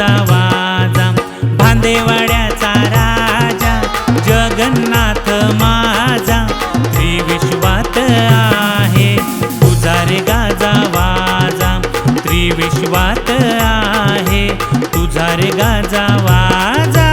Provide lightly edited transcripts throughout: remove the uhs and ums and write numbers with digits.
गाजा वाजा, भांदेवाड्याचा राजा जगन्नाथ माझा त्रिविश्वात आहे, तुझा रे गाजा वाजा त्रिविश्वात आहे, तुझा रे गाजा वाजा।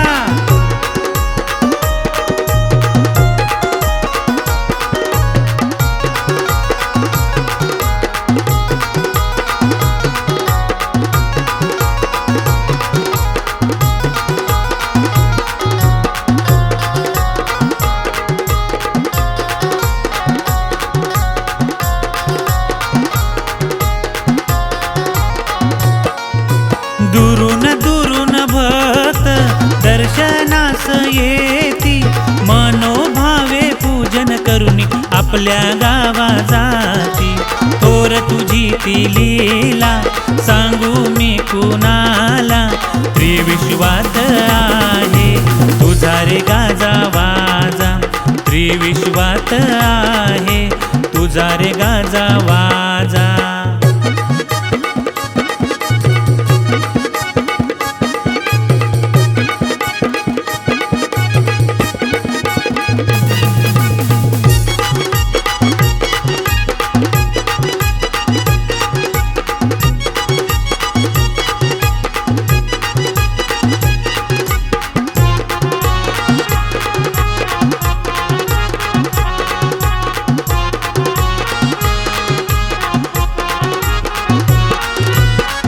दुरून दुरून भक्त दर्शनास येती, मनोभावे पूजन करुनी आपल्या गावा जाती। थोर तुझी ती लीला सांगू मी कुणाला, त्रिविश्वात आहे तुझा रे गाजा वाजा, त्रिविश्वात आहे तुझा रे गाजा वाजा।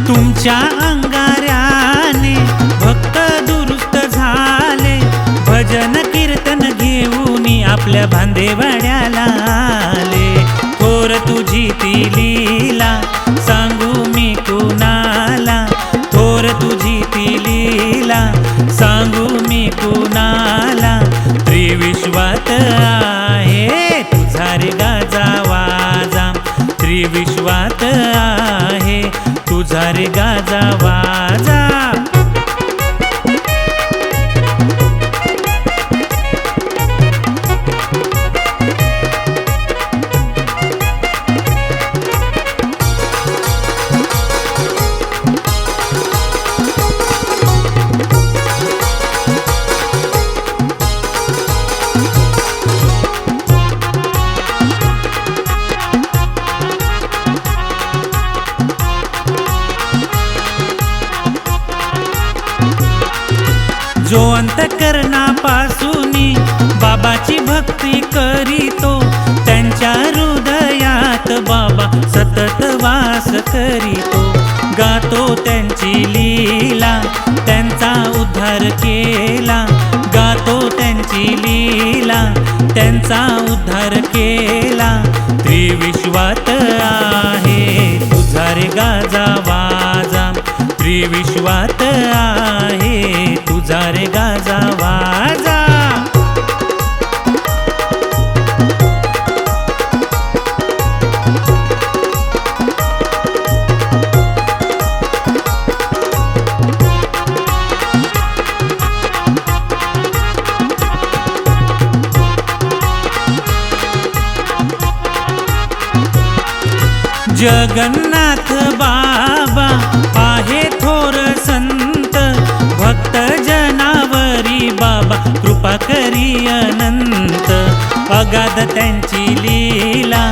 तुमच्या अंगाऱ्याने भक्त दुरुस्त झाले, भजन कीर्तन घेऊन आपल्या भांदेवाड्याला आले। थोर तुझी ती लीला सांगू मी कुणाला, थोर तुझी ती लीला सांगू मी कुणाला, त्रिविश्वात आहे तुझा रे गाजा वाजा, त्रिविश्वात आहे तुझा रे गाजा वाजा। जो अंतःकरणापासूनी बाबाची भक्ती करीतो, त्यांच्या हृदयात बाबा सतत वास करीतो। गातो त्यांची लीला त्यांचा उद्धार केला, गातो त्यांची लीला त्यांचा उद्धार केला, त्रिविश्वात आहे तुझा रे गाजा वाजा, त्रिविश्वात आहे तुझा रे गाजा वाजा। जगन्नाथ बाबा आहे थोर संत, भक्त जनावरी बाबा कृपा करी अनंत। अगाध त्यांची लीला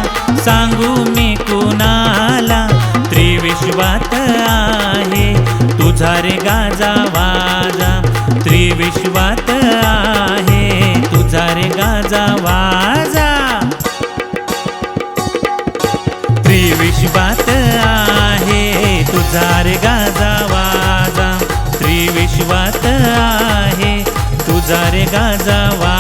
सांगू मी कुणाला, त्रिविश्वात आहे तुझा रे गाजा वाजा, त्रिविश्वात आहे तुझा रे गाजा वाजा। त्रिविश्वात आहे तुझा रे गाजा वाजा, त्रिविश्वात आहे तुझा रे गाजा वाजा।